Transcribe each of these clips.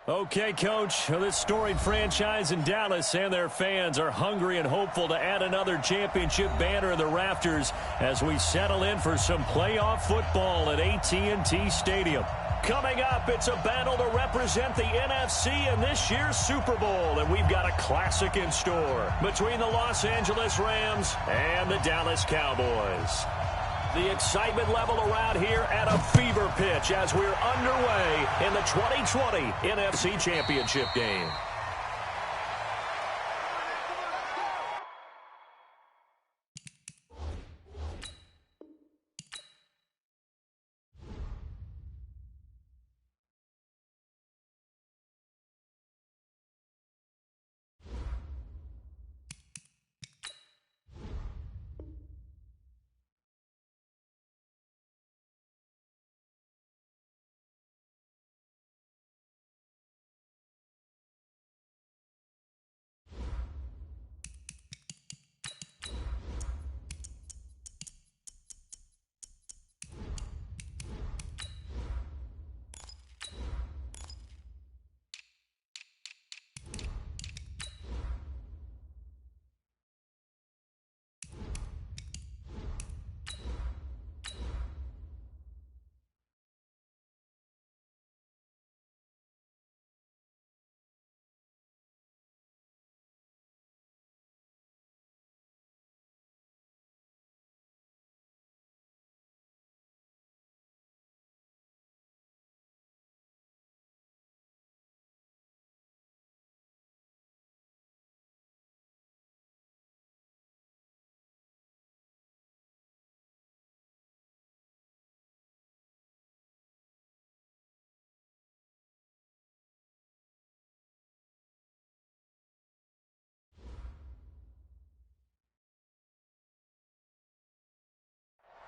Okay, Coach, this storied franchise in Dallas and their fans are hungry and hopeful to add another championship banner in the rafters as we settle in for some playoff football at AT&T Stadium. Coming up, it's a battle to represent the NFC in this year's Super Bowl, and we've got a classic in store between the Los Angeles Rams and the Dallas Cowboys. The excitement level around here at a fever pitch as we're underway in the 2020 NFC Championship game.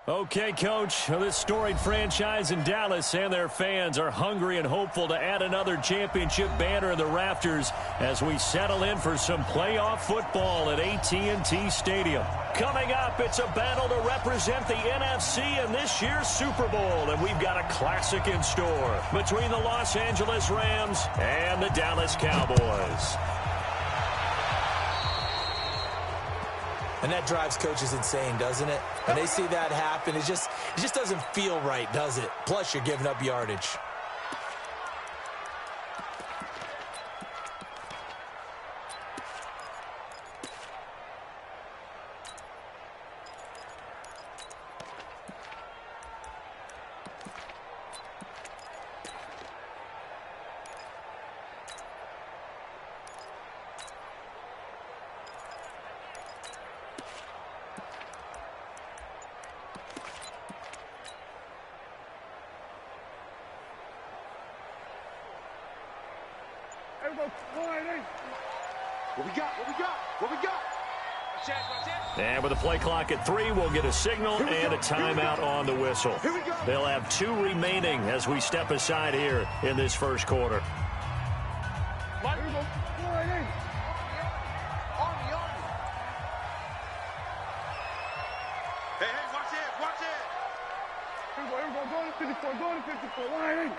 Okay, Coach, this storied franchise in Dallas and their fans are hungry and hopeful to add another championship banner in the rafters as we settle in for some playoff football at AT&T Stadium. Coming up, it's a battle to represent the NFC in this year's Super Bowl, and we've got a classic in store between the Los Angeles Rams and the Dallas Cowboys. And that drives coaches insane, doesn't it? When they see that happen, it just doesn't feel right, does it? Plus, you're giving up yardage. And with the play clock at 3, we'll get a signal and a timeout on the whistle. They'll have 2 remaining as we step aside here in this first quarter. Hey, watch it. Here we go, going to 54, line in.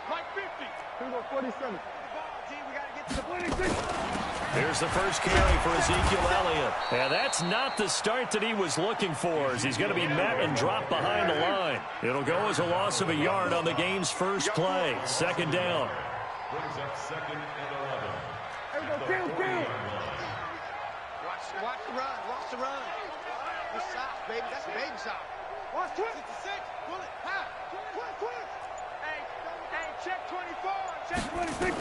Mike 50. Here we go, 47. Here's the first carry for Ezekiel Elliott. And that's not the start that he was looking for, as he's going to be met and dropped behind the line. It'll go as a loss of a yard on the game's first play. Second down. Brings up second and 11. Here we go, kill. Watch the run. That's soft, baby. That's a baby soft. Watch 66. Pull it. Quick. Hey, check 24. Check 26.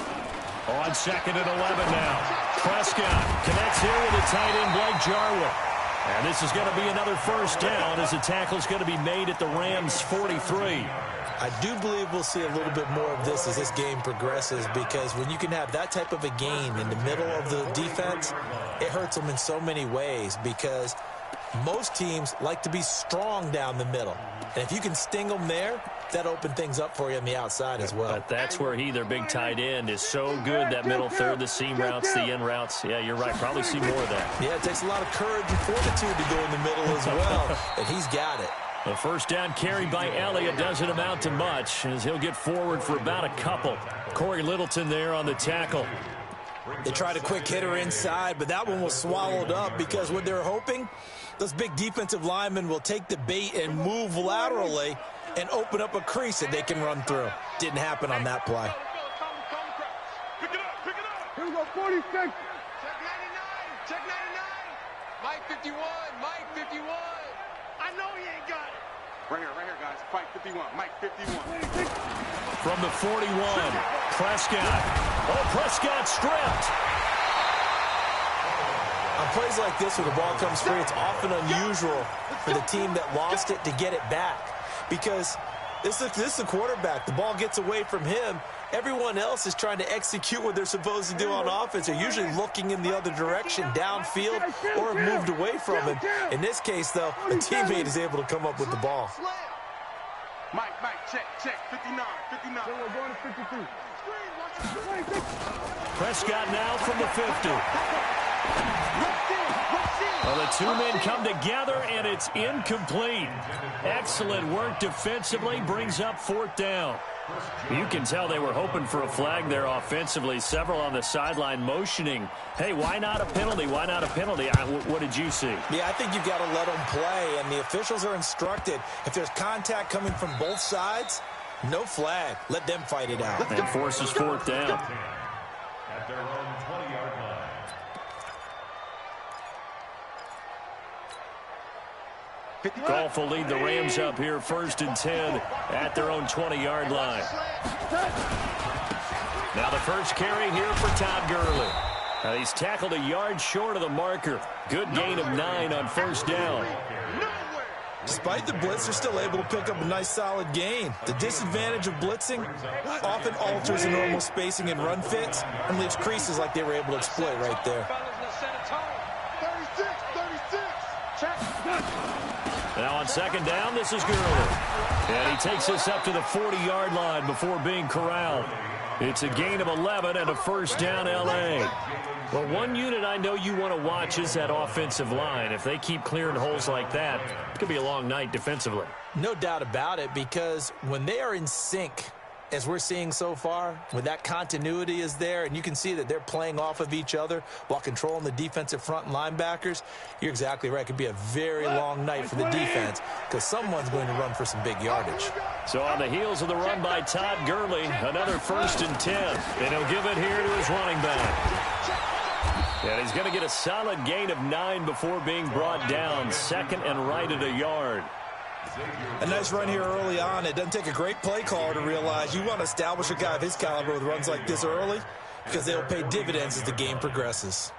On second and 11 now. Prescott connects here with a tight end, Blake Jarwin. And this is going to be another first down as the tackle's going to be made at the Rams' 43. I do believe we'll see a little bit more of this as this game progresses, because when you can have that type of a gain in the middle of the defense, it hurts them in so many ways, because most teams like to be strong down the middle. And if you can sting them there, that opens things up for you on the outside as well. But that's where their big tight end, is so good, that middle third, the seam routes, the in routes. Yeah, you're right. Probably see more of that. Yeah, it takes a lot of courage and fortitude to go in the middle as well, and he's got it. The first down carried by Elliott doesn't amount to much as he'll get forward for about a couple. Corey Littleton there on the tackle. They tried a quick hitter inside, but that one was swallowed up because what they're hoping, those big defensive linemen will take the bait and move laterally and open up a crease that they can run through. Didn't happen on that play. Pick it up, pick it up. Here we go, 46. Check 99, check 99. Mike 51, Mike 51. I know he ain't got it. Right here, guys. Fight 51, Mike 51. From the 41, Prescott. Oh, Prescott stripped. On plays like this where the ball comes free, it's often unusual for the team that lost it to get it back because this is the quarterback. The ball gets away from him. Everyone else is trying to execute what they're supposed to do on offense. They're usually looking in the other direction, downfield, or have moved away from him. In this case, though, a teammate is able to come up with the ball. Mike, check, 59, 59. We're going to 52. Prescott now from the 50. Well, the two men come together, and it's incomplete. Excellent work defensively, brings up fourth down. You can tell they were hoping for a flag there offensively. Several on the sideline motioning, hey, why not a penalty? Why not a penalty? What did you see? Yeah, I think you've got to let them play, and the officials are instructed. If there's contact coming from both sides, no flag. Let them fight it out. And forces fourth down. At their own 20-yard line. Goff will lead the Rams up here first and 10 at their own 20-yard line. Now the first carry here for Todd Gurley. He's tackled a yard short of the marker. Good gain of 9 on first down. Despite the blitz, they're still able to pick up a nice solid gain. The disadvantage of blitzing often alters the normal spacing and run fits and leaves creases like they were able to exploit right there. 36, 36. Check. Now on second down, this is Gurley. And he takes us up to the 40-yard line before being corralled. It's a gain of 11 and a first down L.A. Well, one unit I know you want to watch is that offensive line. If they keep clearing holes like that, it could be a long night defensively. No doubt about it, because when they are in sync, as we're seeing so far, when that continuity is there, and you can see that they're playing off of each other while controlling the defensive front and linebackers, you're exactly right. It could be a very long night for the defense because someone's going to run for some big yardage. So on the heels of the run by Todd Gurley, another first and 10. And he'll give it here to his running back. And he's going to get a solid gain of 9 before being brought down. Second and right at a yard. A nice run here early on. It doesn't take a great play caller to realize you want to establish a guy of his caliber with runs like this early because they'll pay dividends as the game progresses.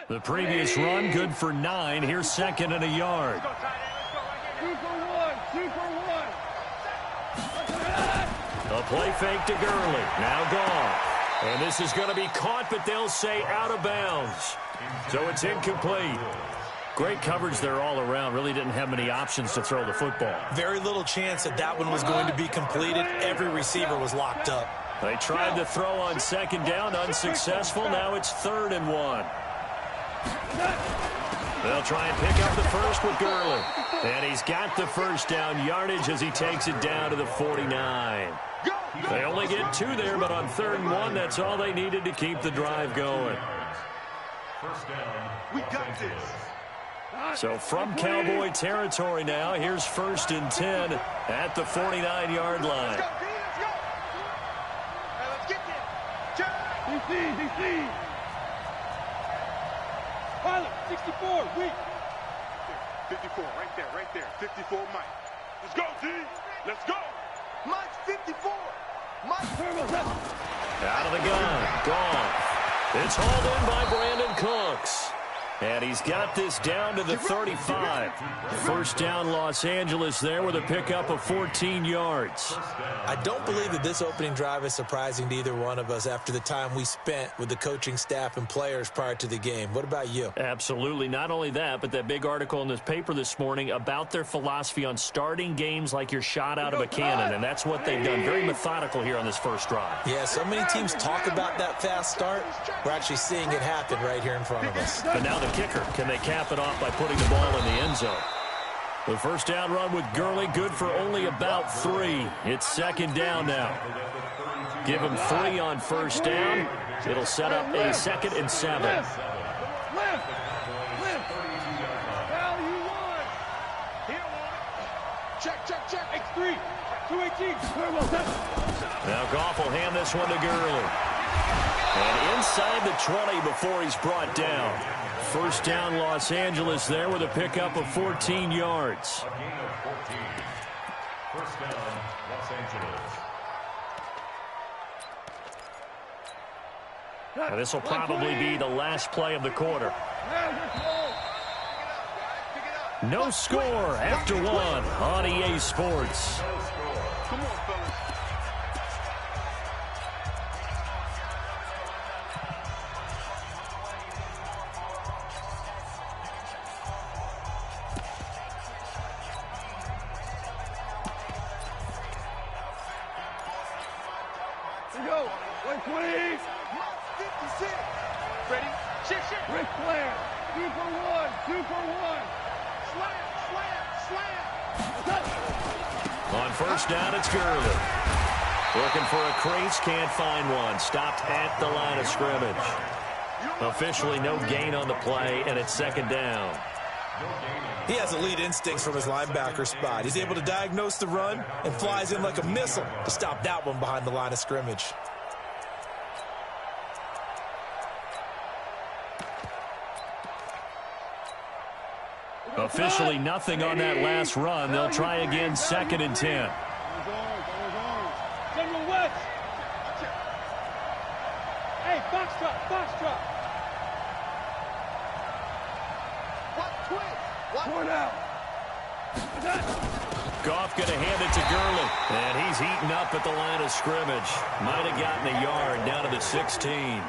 The previous run, good for 9. Here's second and a yard. 2 for 1, 2 for 1. A play fake to Gurley. Now gone. And this is going to be caught, but they'll say out of bounds. So it's incomplete. Great coverage there all around. Really didn't have many options to throw the football. Very little chance that that one was going to be completed. Every receiver was locked up. They tried to throw on second down, unsuccessful. Now it's 3rd and 1. They'll try and pick up the first with Gurley. And he's got the first down yardage as he takes it down to the 49. They only get 2 there, but on 3rd and 1, that's all they needed to keep the drive going. First down. We got this. So from Cowboy territory now, here's 1st and 10 at the 49-yard line. Let's go, D, let's go. Hey, let's get this. DC. Pilot, 64, weak. 54, right there. 54, Mike. Let's go, D. Let's go. Mike's 54. Mike. Out of the gun. Gone. It's hauled in by Brandon Cooks. And he's got this down to the 35. First down Los Angeles there with a pickup of 14 yards. I don't believe that this opening drive is surprising to either one of us after the time we spent with the coaching staff and players prior to the game. What about you? Absolutely. Not only that, but that big article in this paper this morning about their philosophy on starting games like you're shot out of a cannon, and that's what they've done. Very methodical here on this first drive. Yeah, so many teams talk about that fast start. We're actually seeing it happen right here in front of us. But now the kicker, can they cap it off by putting the ball in the end zone? The first down run with Gurley, good for only about 3. It's 2nd down now. Give him 3 on first down. It'll set up a 2nd and 7. Left. Hell, you won. Here, one. Check. X3. 218. Now Goff will hand this one to Gurley. And inside the 20 before he's brought down. First down Los Angeles there with a pickup of 14 yards. A gain of 14. First down, Los Angeles. Now this will probably be the last play of the quarter. No score after 1 on EA Sports. Come on, fellas. Here we go. 120. 56. Ready? Shift. Ric Flair. 2 for 1. 2 for 1. Slam. On first down, it's Gurley. Looking for a crease, can't find one. Stopped at the line of scrimmage. Officially no gain on the play, and it's 2nd down. He has elite instincts from his linebacker spot. He's able to diagnose the run and flies in like a missile to stop that one behind the line of scrimmage. Officially nothing on that last run. They'll try again, 2nd and 10. General West. Hey, box drop. One out. Goff going to hand it to Gurley. And he's heating up at the line of scrimmage. Might have gotten a yard down to the 16.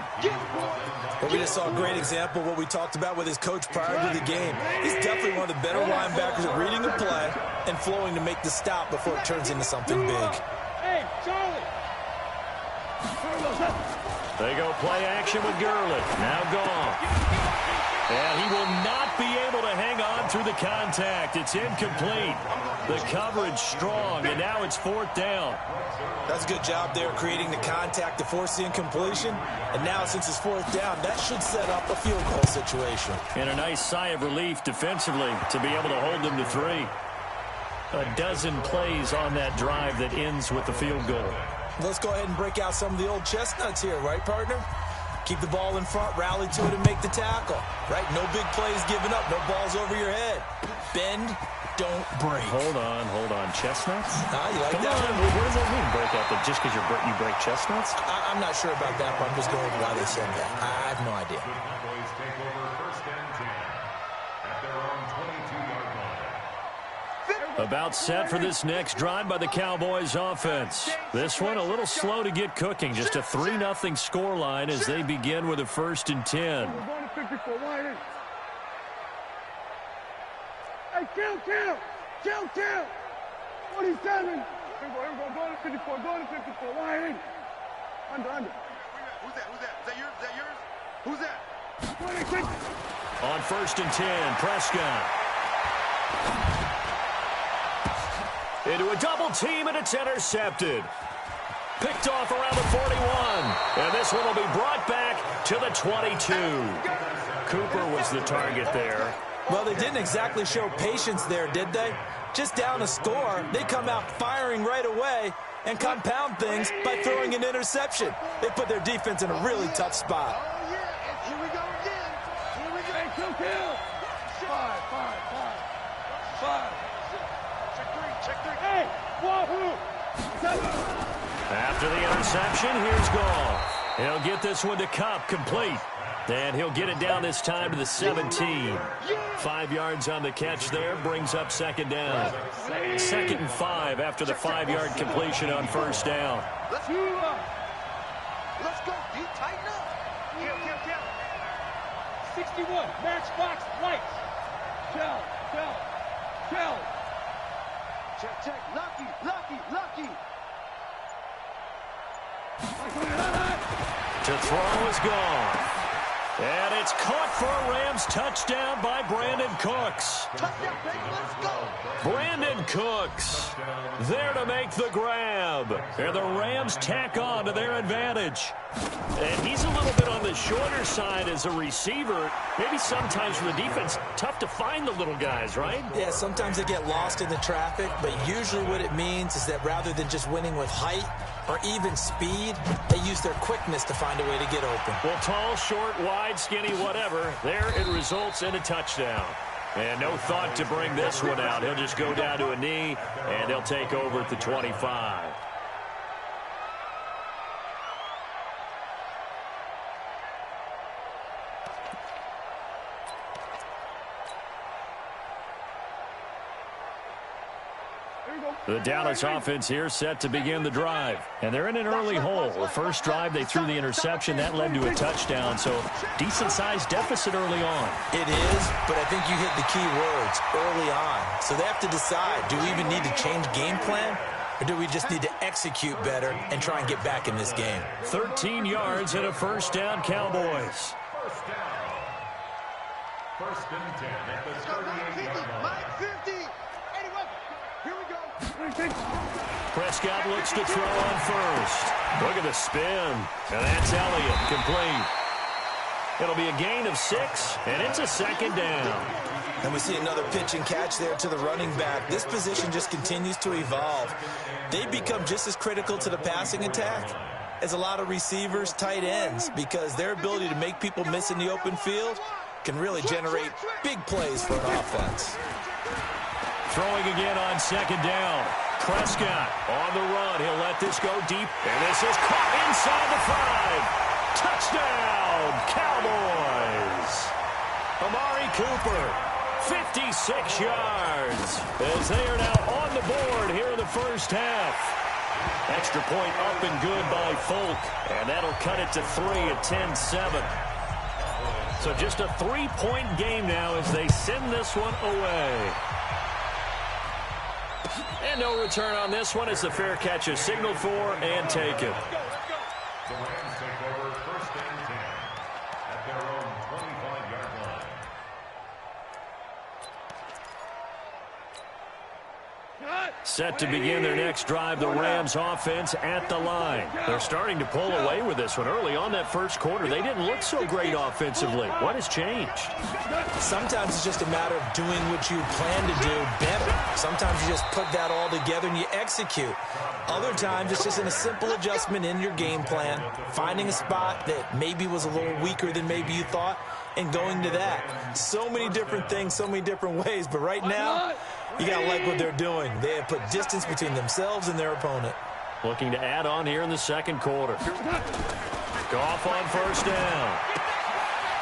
But we just saw a great example of what we talked about with his coach prior to the game. He's definitely one of the better linebackers at reading a play and flowing to make the stop before it turns into something big. Hey, Charlie. They go play action with Gurley. Now Goff. And he will not be able to hang on through the contact. It's incomplete. The coverage strong, and now it's 4th down. That's a good job there creating the contact to force the incompletion. And now since it's 4th down, that should set up a field goal situation. And a nice sigh of relief defensively to be able to hold them to 3. A dozen plays on that drive that ends with the field goal. Let's go ahead and break out some of the old chestnuts here, right, partner? Keep the ball in front, rally to it, and make the tackle. Right? No big plays given up, no balls over your head. Bend, don't break. Hold on. Chestnuts? You like Come that on. one? What does that mean, break out? Just because you break chestnuts? I'm not sure about that, but I'm just going with why they said that. I have no idea. The Cowboys take over 1st and 10 at their own 22-yard line. About set for this next drive by the Cowboys offense. This one a little slow to get cooking. Just a 3-0 scoreline as they begin with a 1st and 10. We're going to 54. Line in. Hey, count. 27. Here we go. Going to 54. Line in. Under. Who's that? Is that yours? Who's that? 26. On 1st and 10, Prescott. Into a double team, and it's intercepted. Picked off around the 41. And this one will be brought back to the 22. Cooper was the target there. Well, they didn't exactly show patience there, did they? Just down a score, they come out firing right away and compound things by throwing an interception. They put their defense in a really tough spot. Oh, yeah. Here we go again. Here we go. Hey, kill. 5. Check three. Hey, wahoo. 7. After the interception, here's Goff. He'll get this one to Kupp, complete. And he'll get it down this time to the 17. 5 yards on the catch there, brings up 2nd down. 2nd and 5 after the 5-yard completion on 1st down. Let's go. You tighten up. Kill. 61. Matchbox lights. Kill. Check. Lucky. To throw is gone. And it's caught for a Rams touchdown by Brandon Cooks. Touchdown, baby. Let's go. Brandon Cooks there to make the grab. And the Rams tack on to their advantage. And he's a little bit on the shorter side as a receiver. Maybe sometimes for the defense, tough to find the little guys, right? Yeah, sometimes they get lost in the traffic, but usually what it means is that rather than just winning with height or even speed, they use their quickness to find a way to get open. Well, tall, short, wide, skinny, whatever, there it results in a touchdown. And no thought to bring this one out. He'll just go down to a knee, and they'll take over at the 25. The Dallas offense here set to begin the drive. And they're in an early hole. The first drive, they threw the interception. That led to a touchdown. So decent-sized deficit early on. It is, but I think you hit the key words, early on. So they have to decide, do we even need to change game plan? Or do we just need to execute better and try and get back in this game? 13 yards and a 1st down, Cowboys. 1st and 10 at the 38-yard line. Mike 50. 81. Here we go. Prescott looks to throw on 1st. Look at the spin. And that's Elliott, complete. It'll be a gain of 6, and it's a 2nd down. And we see another pitch and catch there to the running back. This position just continues to evolve. They become just as critical to the passing attack as a lot of receivers, tight ends, because their ability to make people miss in the open field can really generate big plays for an offense. Throwing again on 2nd down. Prescott on the run. He'll let this go deep. And this is caught inside the 5. Touchdown, Cowboys. Amari Cooper, 56 yards. As they are now on the board here in the first half. Extra point up and good by Folk. And that'll cut it to 3 at 10-7. So just a 3-point game now as they send this one away. And no return on this one as the fair catch is signaled for and taken. The Rams take over 1st and 10 at their own 25-yard line. Set to begin their next drive, the Rams offense at the line. They're starting to pull away with this one. Early on that first quarter, they didn't look so great offensively. What has changed? Sometimes it's just a matter of doing what you plan to do better. Sometimes you just put that all together and you execute. Other times it's just in a simple adjustment in your game plan, finding a spot that maybe was a little weaker than maybe you thought, and going to that. So many different things, so many different ways, but right now, you got to like what they're doing. They have put distance between themselves and their opponent. Looking to add on here in the second quarter. Goff on 1st down.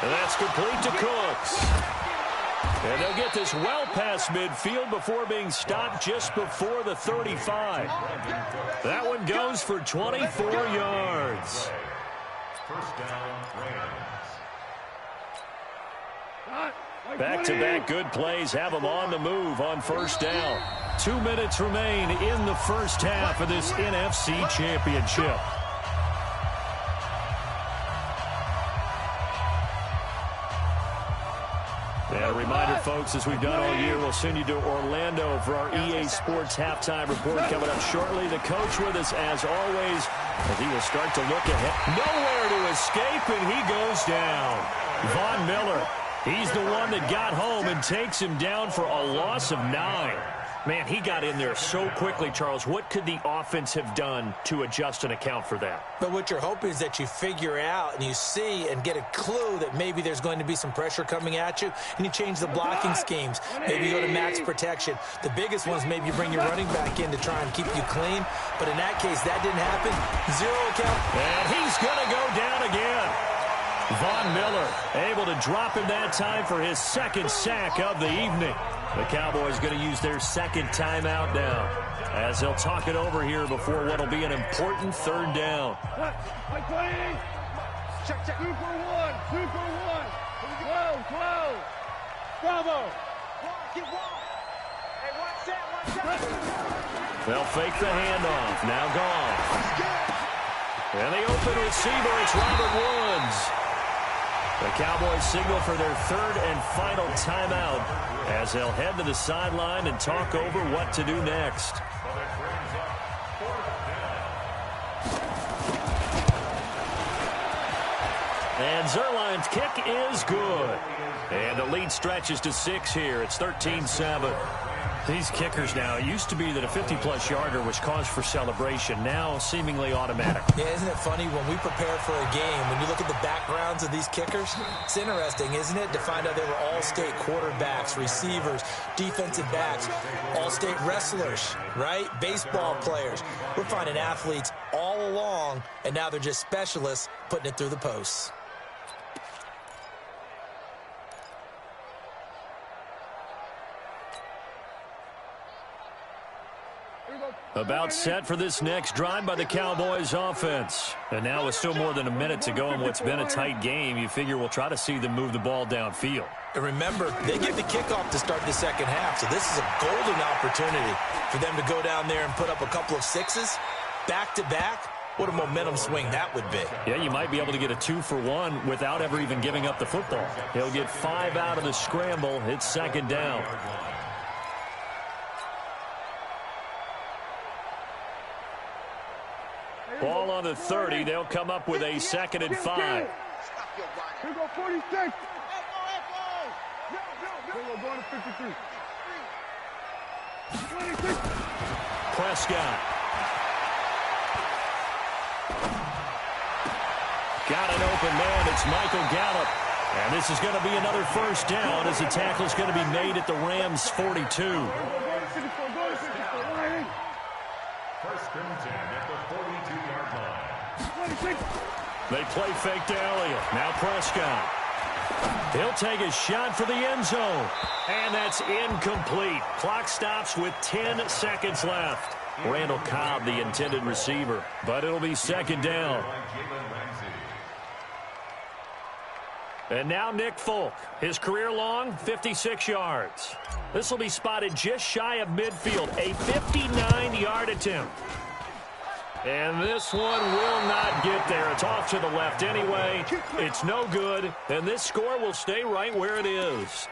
And that's complete to Cooks. And they'll get this well past midfield before being stopped just before the 35. That one goes for 24 yards. 1st down, Rams. Back-to-back good plays have them on the move on 1st down. 2 minutes remain in the first half of this NFC Championship. And a reminder, folks, as we've done all year, we'll send you to Orlando for our EA Sports halftime report coming up shortly. The coach with us, as always, as he will start to look ahead. Nowhere to escape, and he goes down. Von Miller, he's the one that got home and takes him down for a loss of 9. Man, he got in there so quickly, Charles. What could the offense have done to adjust and account for that? But what you're hoping is that you figure out and you see and get a clue that maybe there's going to be some pressure coming at you, and you change the blocking schemes. Maybe you go to max protection. The biggest ones, maybe you bring your running back in to try and keep you clean. But in that case, that didn't happen. 0 count. And he's going to go down again. Von Miller able to drop him that time for his second sack of the evening. The Cowboys going to use their second timeout now as they'll talk it over here before what will be an important third down. Check. 2 for 1. 2 for 1. Close. Bravo. Get one. Hey, watch that. They'll fake the handoff. Now gone. And the open receiver, it's Robert Woods. The Cowboys signal for their third and final timeout as they'll head to the sideline and talk over what to do next. And Zerline's kick is good. And the lead stretches to 6 here. It's 13-7. These kickers now, it used to be that a 50-plus yarder was cause for celebration. Now seemingly automatic. Yeah, isn't it funny when we prepare for a game, when you look at the backgrounds of these kickers, it's interesting, isn't it, to find out they were all-state quarterbacks, receivers, defensive backs, all-state wrestlers, right? Baseball players. We're finding athletes all along, and now they're just specialists putting it through the posts. About set for this next drive by the Cowboys offense. And now with still more than a minute to go in what's been a tight game, you figure we'll try to see them move the ball downfield. And remember, they get the kickoff to start the second half, so this is a golden opportunity for them to go down there and put up a couple of 6s back-to-back. What a momentum swing that would be. Yeah, you might be able to get a 2-for-1 without ever even giving up the football. He'll get 5 out of the scramble. It's second down. Ball on the 30. They'll come up with a 2nd and 5. Here go 46. Here go going to 53. 26. Prescott. Got an open man. It's Michael Gallup. And this is going to be another first down as the tackle is going to be made at the Rams' 42. First and 10 at the 42-yard line. They play fake to Elliott. Now Prescott. He'll take a shot for the end zone. And that's incomplete. Clock stops with 10 seconds left. Randall Cobb, the intended receiver. But it'll be second down. And now Nick Folk. His career long, 56 yards. This will be spotted just shy of midfield. A 59-yard attempt. And this one will not get there. It's off to the left anyway. It's no good. And this score will stay right where it is.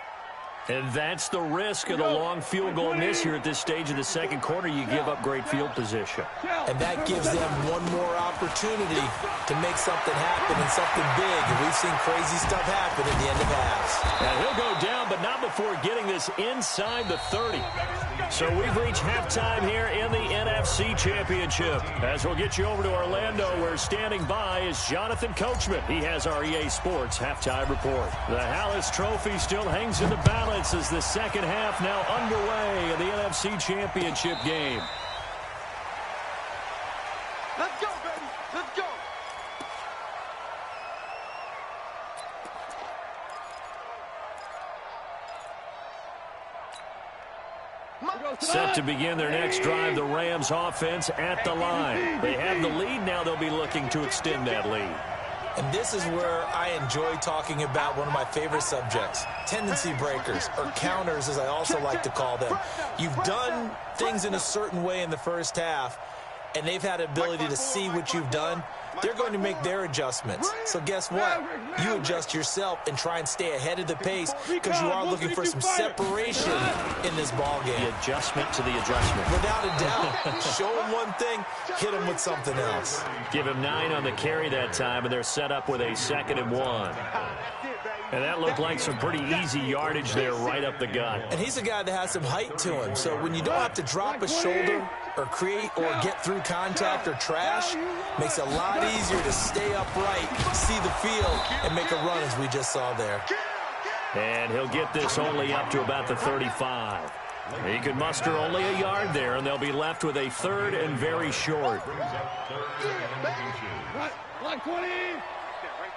And that's the risk of the long field goal miss here at this stage of the second quarter. You give up great field position. And that gives them one more opportunity to make something happen and something big. And we've seen crazy stuff happen at the end of halves. And he'll go down, but not before getting this inside the 30. So we've reached halftime here in the NFC Championship. As we'll get you over to Orlando, where standing by is Jonathan Coachman. He has our EA Sports halftime report. The Hallis Trophy still hangs in the balance as the second half now underway in the NFC Championship game. Let's go, baby. Let's go. Set to begin their next drive, the Rams offense at the line. They have the lead. Now they'll be looking to extend that lead. And this is where I enjoy talking about one of my favorite subjects, tendency breakers, or counters, as I also like to call them. You've done things in a certain way in the first half, and they've had the ability to see what you've done they're going to make their adjustments. So guess what? You adjust yourself and try and stay ahead of the pace because you are looking for some separation in this ball game. The adjustment to the adjustment. Without a doubt. Show him one thing, hit him with something else. Give him 9 on the carry that time, and they're set up with a 2nd and 1. And that looked like some pretty easy yardage there right up the gut. And he's a guy that has some height to him. So when you don't have to drop a shoulder or create or get through contact or trash, makes it a lot easier to stay upright, see the field, and make a run as we just saw there. And he'll get this only up to about the 35. He could muster only a yard there, and they'll be left with a 3rd and very short. Like 20. Right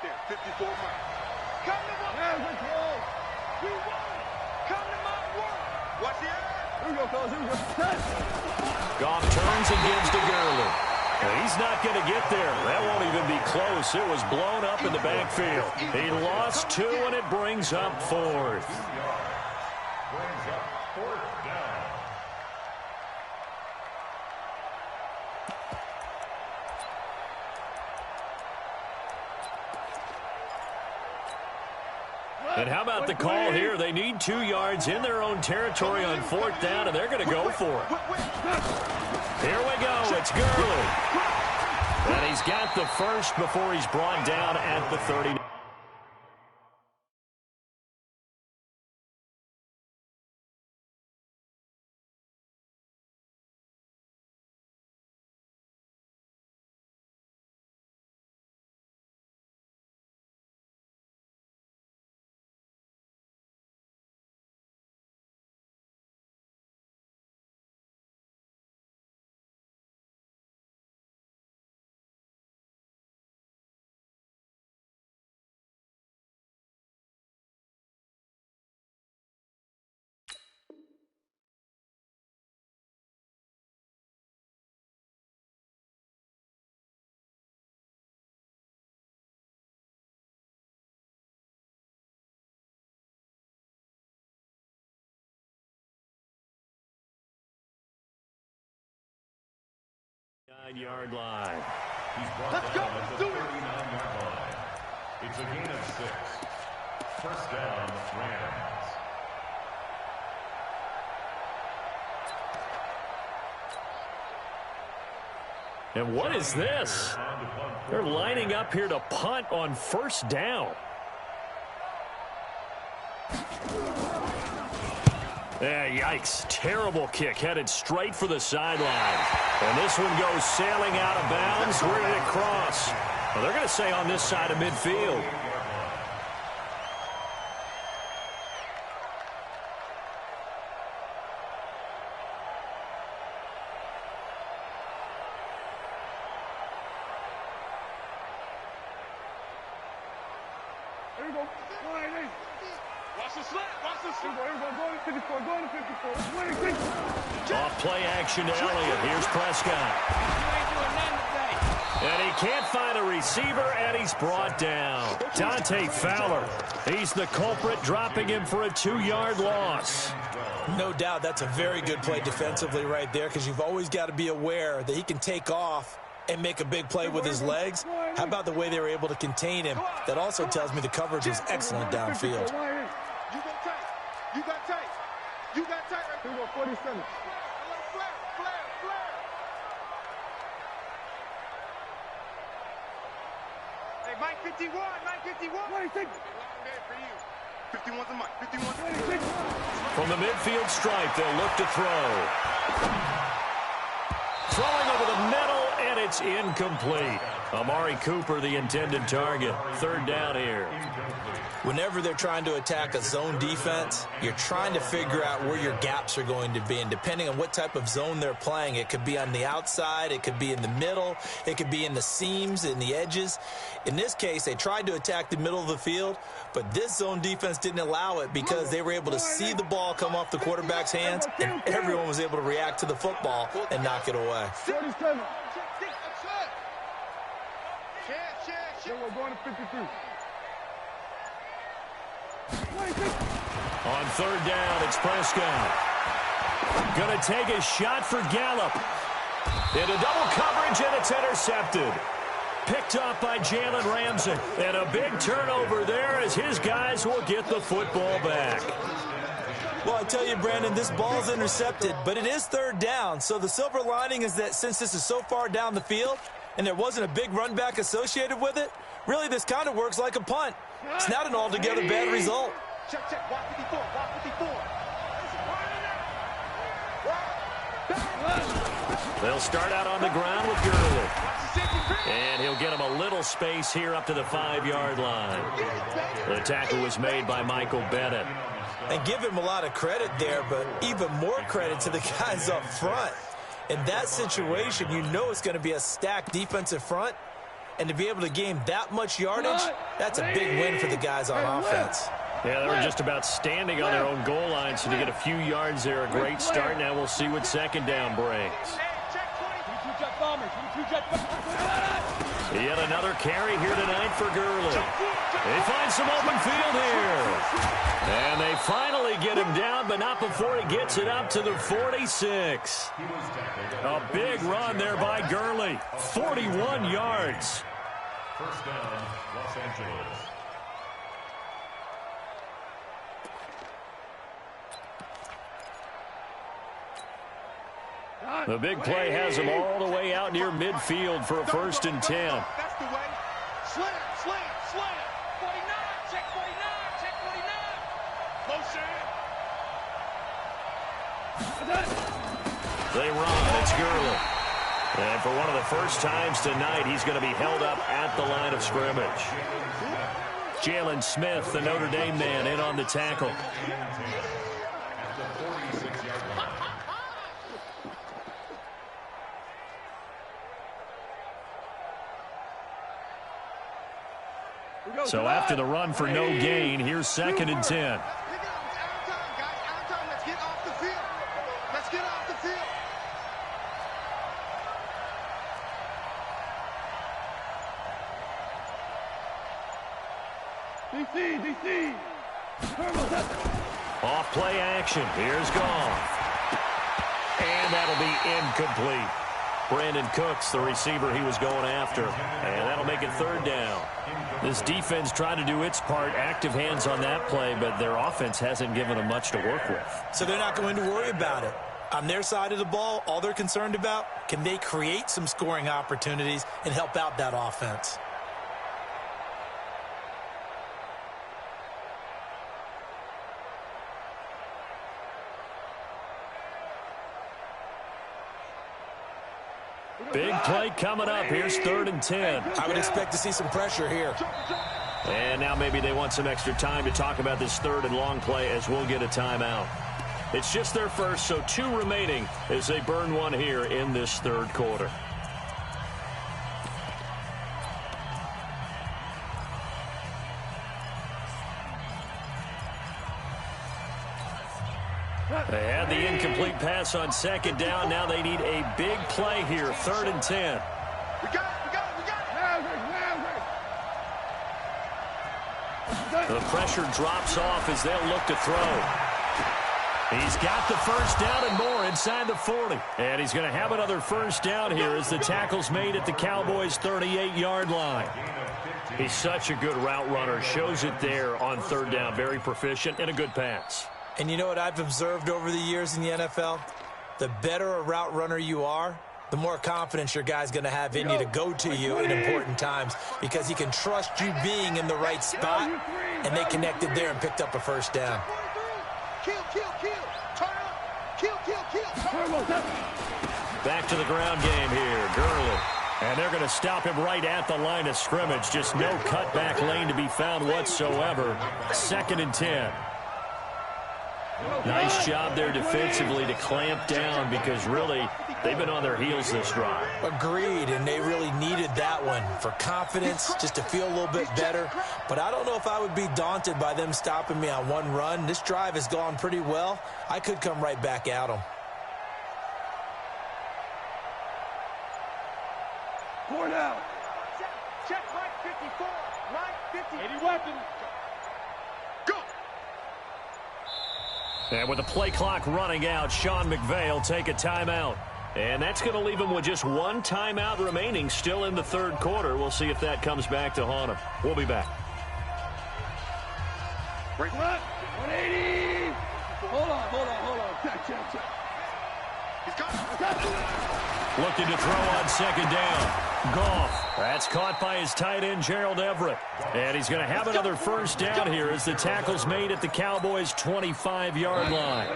there, 54 miles. Come to my work. We won. Come to my work. Watch the eye. Here we go, fellas. Here we go. Goff turns and gives to Gurley. And he's not going to get there. That won't even be close. It was blown up in the backfield. He lost 2, and it brings up 4th. Brings up 4th down. And how about the call here? They need 2 yards in their own territory on 4th down, and they're going to go for it. Here we go. It's Gurley. And he's got the first before he's brought down at the 30. Yard line. He's brought Let's down go. at the Do it. 39-yard line. It's a gain of 6. First down, Rams. And what is this? They're lining up here to punt on 1st down. Yeah, yikes. Terrible kick headed straight for the sideline. And this one goes sailing out of bounds. Where did it cross? Well, they're going to say on this side of midfield. Here we go. Watch the slant. Watch the slant. Here we go. Going to 54. Going to 54. It's winning. Off play action to Elliott. Here's Prescott. And he can't find a receiver, and he's brought down. Dante Fowler. He's the culprit, dropping him for a 2-yard loss. No doubt that's a very good play defensively right there because you've always got to be aware that he can take off and make a big play with his legs. How about the way they were able to contain him? That also tells me the coverage was excellent downfield. You got tight. You got tight. You got tight. Here we go. 47. Flare. Hey, Mike 51. Mike 51. 26. For you. 51's a Mike. 51's a 26. From the midfield stripe, they'll look to throw. Throwing over the middle, and it's incomplete. Amari Cooper, the intended target. 3rd down here. Whenever they're trying to attack a zone defense, you're trying to figure out where your gaps are going to be. And depending on what type of zone they're playing, it could be on the outside, it could be in the middle, it could be in the seams, in the edges. In this case, they tried to attack the middle of the field, but this zone defense didn't allow it because they were able to see the ball come off the quarterback's hands, and everyone was able to react to the football and knock it away. 47. Check. We're going to 53. 26. On 3rd down, it's Prescott. Gonna take a shot for Gallup. Into double coverage, and it's intercepted. Picked off by Jalen Ramsey. And a big turnover there as his guys will get the football back. Well, I tell you, Brandon, this ball's intercepted, but it is third down. So the silver lining is that since this is so far down the field and there wasn't a big run back associated with it, really this kind of works like a punt. It's not an altogether bad result. Check, check. Block 54. Block 54. They'll start out on the ground with Gurley. And he'll get him a little space here up to the 5-yard line. The tackle was made by Michael Bennett. And give him a lot of credit there, but even more credit to the guys up front. In that situation, you know it's going to be a stacked defensive front. And to be able to gain that much yardage, that's a big win for the guys on offense. Yeah, they were just about standing on their own goal line, so to get a few yards there, a great start. Now we'll see what second down brings. Yet another carry here tonight for Gurley. They find some open field here. And they finally get him down, but not before he gets it up to the 46. A big run there by Gurley. 41 yards. First down, Los Angeles. The big play has him all the way out near midfield for a 1st and 10. That's the way. Slam, slam, slam. 49, check 49, check 49. Motion. They run. It's Gurley. And for one of the first times tonight, he's going to be held up at the line of scrimmage. Jalen Smith, the Notre Dame man, in on the tackle. So after the run for no gain, here's 2nd and 10. DC. Off play action. Here's Goff. And that'll be incomplete. Brandon Cooks, the receiver he was going after. And that'll make it 3rd down. This defense tried to do its part, active hands on that play, but their offense hasn't given them much to work with. So they're not going to worry about it. On their side of the ball, all they're concerned about, can they create some scoring opportunities and help out that offense? Big play coming up. Here's 3rd and 10. I would expect to see some pressure here. And now maybe they want some extra time to talk about this 3rd and long play as we'll get a timeout. It's just their first, so 2 remaining as they burn one here in this 3rd quarter. They had the incomplete pass on 2nd down. Now they need a big play here, 3rd and 10. We got it. The pressure drops off as they'll look to throw. He's got the 1st down and more inside the 40. And he's going to have another 1st down here as the tackle's made at the Cowboys' 38-yard line. He's such a good route runner. Shows it there on 3rd down. Very proficient and a good pass. And you know what I've observed over the years in the NFL? The better a route runner you are, the more confidence your guy's going to have in you to go to you in important times because he can trust you being in the right spot, and they connected there and picked up a 1st down. Kill. Turn up. Kill. Back to the ground game here. Gurley. And they're going to stop him right at the line of scrimmage. Just no cutback lane to be found whatsoever. 2nd and 10. Nice job there defensively to clamp down because really they've been on their heels this drive. Agreed, and they really needed that one for confidence, just to feel a little bit better. But I don't know if I would be daunted by them stopping me on one run. This drive has gone pretty well. I could come right back at them. 4 down. Check right 54. Right 50. 80 weapon. Go. And with the play clock running out, Sean McVay will take a timeout. And that's going to leave him with just one timeout remaining still in the third quarter. We'll see if that comes back to haunt him. We'll be back. Break left. 180. Hold on. Check. He's got it. Looking to throw on second down. Goff. That's caught by his tight end, Gerald Everett. And he's going to have another first down here as the tackle's made at the Cowboys' 25-yard line.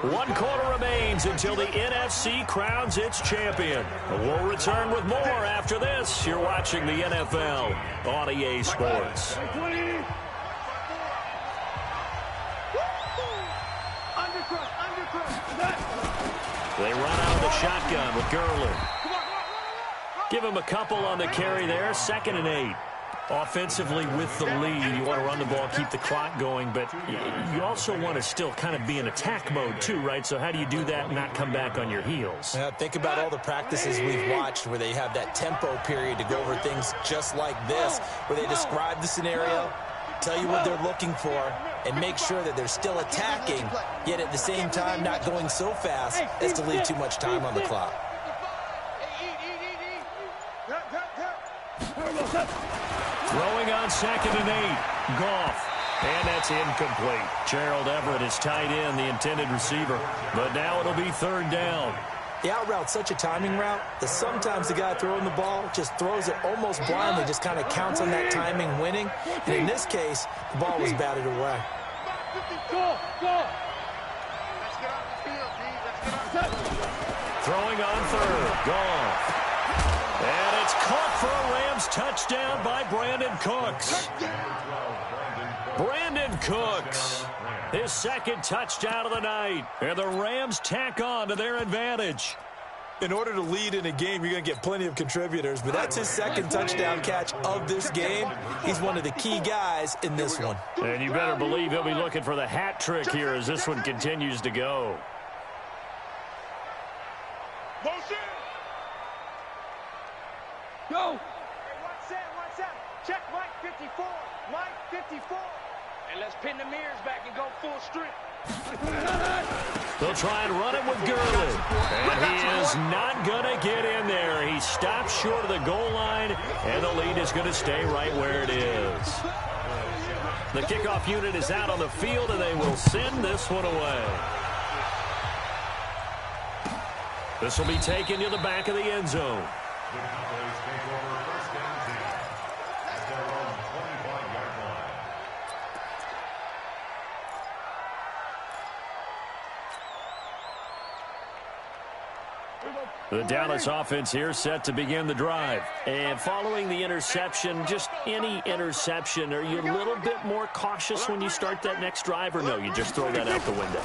1 quarter remains until the NFC crowns its champion. We'll return with more after this. You're watching the NFL on EA Sports. They run out of the shotgun with Gurley. Give him a couple on the carry there. 2nd and 8. Offensively with the lead, you want to run the ball, keep the clock going, but you also want to still kind of be in attack mode too, right? So how do you do that and not come back on your heels? Yeah, think about all the practices we've watched where they have that tempo period to go over things just like this, where they describe the scenario, tell you what they're looking for, and make sure that they're still attacking, yet at the same time not going so fast as to leave too much time on the clock. Throwing on 2nd and 8. Goff. And that's incomplete. Gerald Everett is tight end, the intended receiver. But now it'll be 3rd down. The out route's such a timing route that sometimes the guy throwing the ball just throws it almost blindly, just kind of counts on that timing winning. And in this case, the ball was batted away. Throwing on 3rd. Goff. And it's caught for a Rams touchdown by Brandon Cooks. Brandon Cooks, his 2nd touchdown of the night. And the Rams tack on to their advantage. In order to lead in a game, you're going to get plenty of contributors, but that's his 2nd touchdown catch of this game. He's one of the key guys in this one. And you better believe he'll be looking for the hat trick here as this one continues to go. Motion. Go. Hey, what's that? Check Mike 54. Mike 54. And let's pin the mirrors back and go full strength. They'll try and run it with Gurley. And he is not going to get in there. He stops short of the goal line, and the lead is going to stay right where it is. The kickoff unit is out on the field, and they will send this one away. This will be taken to the back of the end zone. The Cowboys take over 1st and 10 at their own 25-yard line. The Dallas offense here set to begin the drive. And following the interception, just any interception, are you a little bit more cautious when you start that next drive, or no, you just throw that out the window?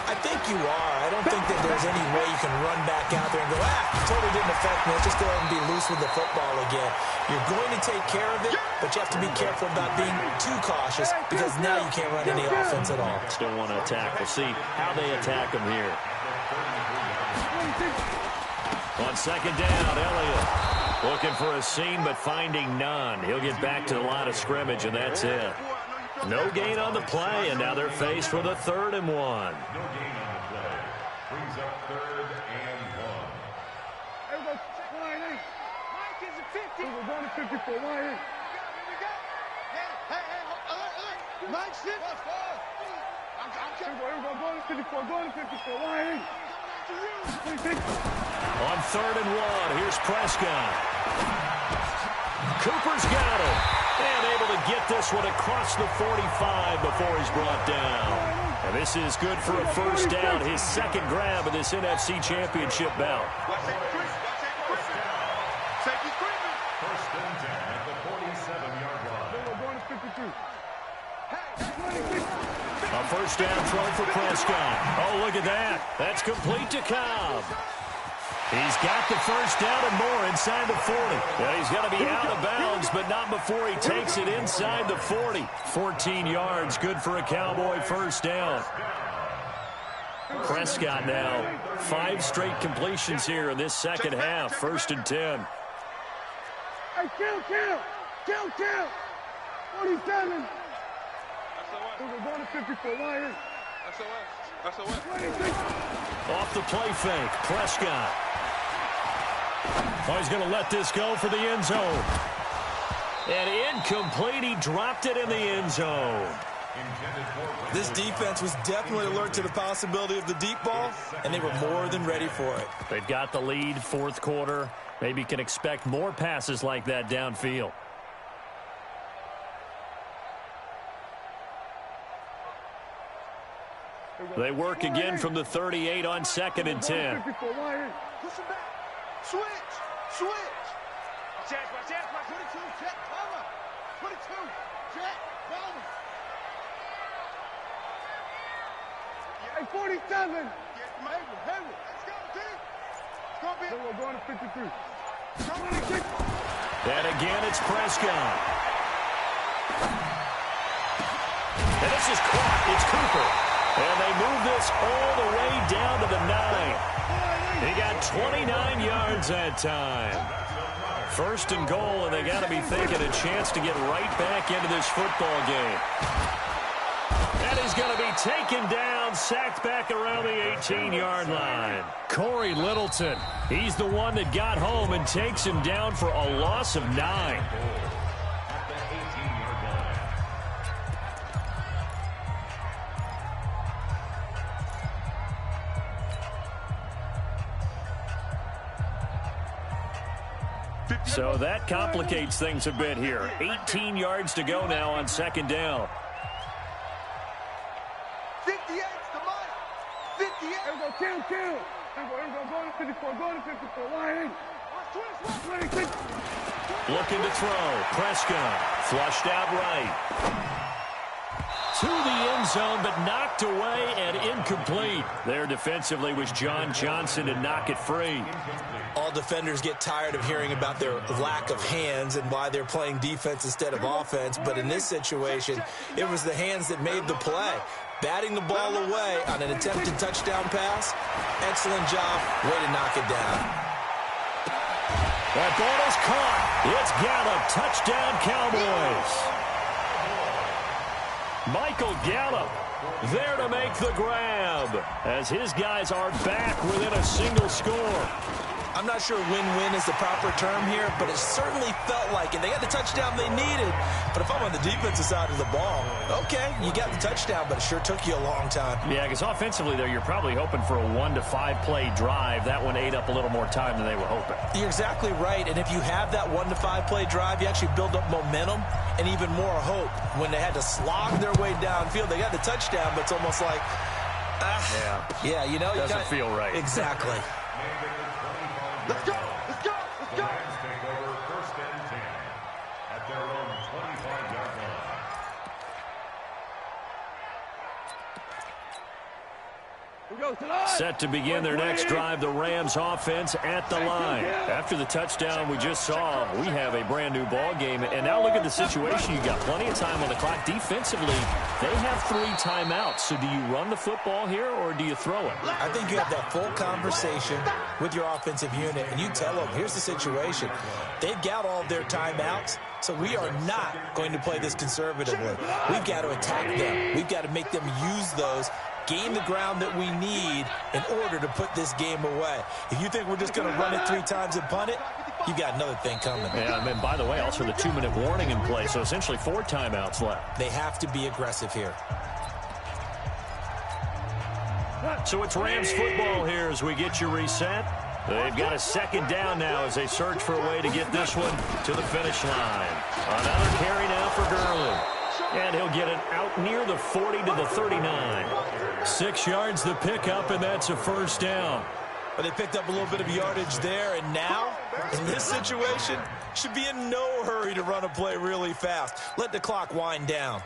I think you are. I don't think that there's any way you can run back out there and go, totally didn't affect me. Let's just go ahead and be loose with the football again. You're going to take care of it, but you have to be careful about being too cautious because now you can't run any offense at all. Still want to attack. We'll see how they attack them here. On 2nd down, Elliott looking for a seam but finding none. He'll get back to the line of scrimmage, and that's it. No gain on the play, and now they're faced with a 3rd and 1. No gain on the play. Brings up 3rd and 1. Everybody check line 8. Mike is a 50. We're going to 54. Line 8. Here we go. Hey, Mike, sit. Everybody going to 54. Going to 54. Line 8. On 3rd and 1, here's Prescott. Cooper's got it. And able to get this one across the 45 before he's brought down. And this is good for a first down, his 2nd grab of this NFC Championship bout. First and 10 at the 47-yard line. A first down throw for Prescott. Oh, look at that. That's complete to Cobb. He's got the first down and more inside the 40. Well, he's going to be out of bounds, but not before he takes it inside the 40. 14 yards, good for a Cowboy first down. Prescott now, 5 straight completions here in this second half. 1st and 10. Hey, kill. 47. We're going to 54. Line 8. Off the play fake, Prescott. Oh, he's going to let this go for the end zone. And incomplete, he dropped it in the end zone. This defense was definitely alert to the possibility of the deep ball, and they were more than ready for it. They've got the lead, fourth quarter. Maybe can expect more passes like that downfield. They work again from the 38 on 2nd and 10. Push him back. Switch. Check. 22, check, cover. 22, check, cover. Hey, 47. Hayward. Let's go, T. It's going to be. We're going to 53. And again, it's Prescott. And this is caught. It's Cooper. And they move this all the way down to the 9. He got 29 yards that time. First and goal, and they got to be thinking a chance to get right back into this football game. And he's going to be taken down, sacked back around the 18-yard line. Corey Littleton, he's the one that got home and takes him down for a loss of 9. So that complicates things a bit here. 18 yards to go now on 2nd down. 58's the money. 58. Here we go, kill. Here we go, go to 54, Lion. 26. Looking to throw. Prescott flushed out right. To the end zone, but knocked away and incomplete. There defensively was John Johnson to knock it free. All defenders get tired of hearing about their lack of hands and why they're playing defense instead of offense. But in this situation, it was the hands that made the play. Batting the ball away on an attempted touchdown pass. Excellent job. Way to knock it down. That ball is caught. It's Gallup. Touchdown, Cowboys. Michael Gallup there to make the grab as his guys are back within a single score. I'm not sure win-win is the proper term here, but it certainly felt like it. They got the touchdown they needed, but if I'm on the defensive side of the ball, okay, you got the touchdown, but it sure took you a long time. Yeah, because offensively there, you're probably hoping for a 1 to 5 play drive. That one ate up a little more time than they were hoping. You're exactly right, and if you have that 1 to 5 play drive, you actually build up momentum and even more hope. When they had to slog their way downfield, they got the touchdown, but it's almost like, yeah, you know, doesn't feel right. Exactly. Let's go. Rams take over 1st and 10 at their own 25-yard line. Set to begin their next drive, the Rams offense at the line. After the touchdown we just saw, we have a brand new ball game. And now look at the situation. You've got plenty of time on the clock. Defensively, they have 3 timeouts. So do you run the football here or do you throw it? I think you have that full conversation with your offensive unit, and you tell them, here's the situation. They've got all of their timeouts, so we are not going to play this conservatively. We've got to attack them. We've got to make them use those, gain the ground that we need in order to put this game away. If you think we're just going to run it 3 times and punt it, you got another thing coming. Yeah, and by the way, also the 2-minute warning in play, so essentially 4 timeouts left. They have to be aggressive here. So it's Rams football here as we get you reset. They've got a 2nd down now as they search for a way to get this one to the finish line. Another carry now for Gurley. And he'll get it out near the 40 to the 39. 6 yards the pickup, and that's a 1st down. But they picked up a little bit of yardage there, and now, in this situation, should be in no hurry to run a play really fast. Let the clock wind down.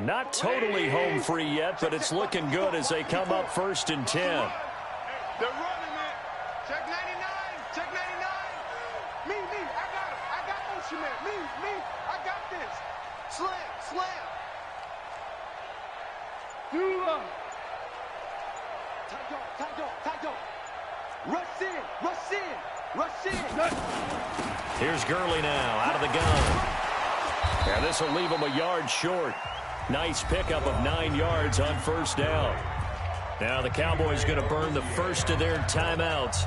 Not totally home free yet, but it's looking good as they come up 1st and 10. They're running it. Check 99. Check 99. Me. I got motion man. Me. I got this. Slam. Dula. Tight dog. Rush in. Here's Gurley now out of the gun. Yeah, this will leave him a yard short. Nice pickup of 9 yards on first down. Now the Cowboys going to burn the first of their timeouts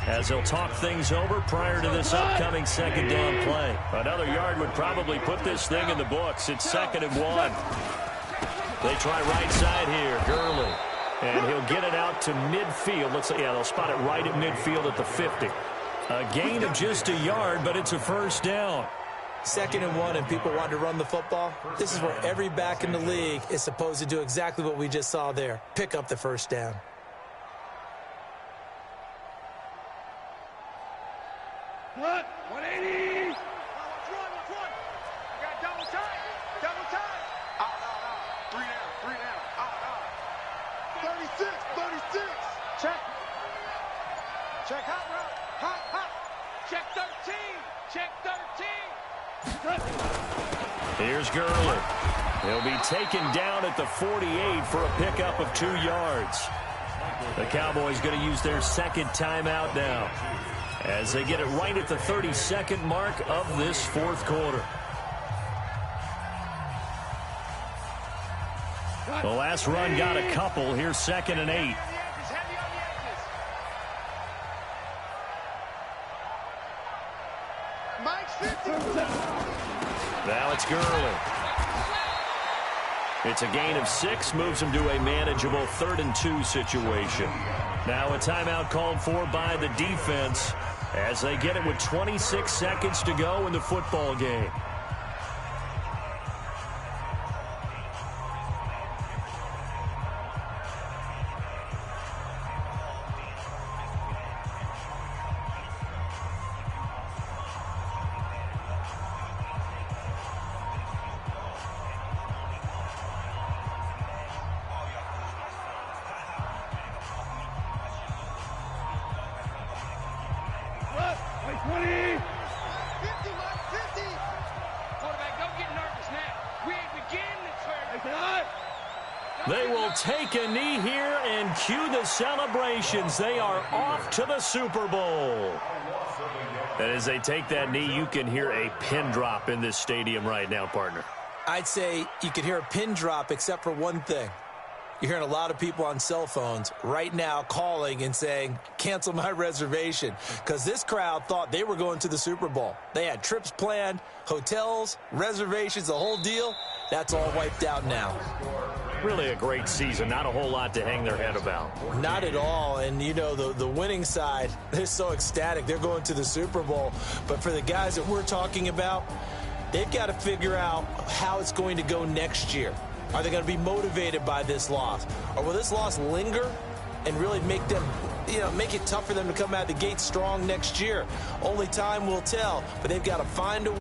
as they'll talk things over prior to this upcoming second down play. Another yard would probably put this thing in the books. It's 2nd and 1. They try right side here. Gurley. And he'll get it out to midfield. Looks like, yeah, they'll spot it right at midfield at the 50. A gain of just a yard, but it's a first down. 2nd and 1, and people want to run the football. This is where every back in the league is supposed to do exactly what we just saw there. Pick up the first down. What? 180. Let's run. I got double time. Out. 3 down. Out. 36. Check hot route. Hot. Check 13. Here's Gurley. He'll be taken down at the 48 for a pickup of 2 yards. The Cowboys going to use their second timeout now as they get it right at the 32nd mark of this fourth quarter. The last run got a couple. Here's 2nd and 8. Now it's Gurley. It's a gain of 6, moves him to a manageable 3rd and 2 situation. Now a timeout called for by the defense as they get it with 26 seconds to go in the football game. They will take a knee here and cue the celebrations. They are off to the Super Bowl. And as they take that knee, you can hear a pin drop in this stadium right now, partner. I'd say you can hear a pin drop except for one thing. You're hearing a lot of people on cell phones right now calling and saying, cancel my reservation, because this crowd thought they were going to the Super Bowl. They had trips planned, hotels, reservations, the whole deal. That's all wiped out now. Really a great season. Not a whole lot to hang their head about. Not at all. And, you know, the winning side, they're so ecstatic. They're going to the Super Bowl. But for the guys that we're talking about, they've got to figure out how it's going to go next year. Are they going to be motivated by this loss? Or will this loss linger and really make them, make it tough for them to come out of the gate strong next year? Only time will tell. But they've got to find a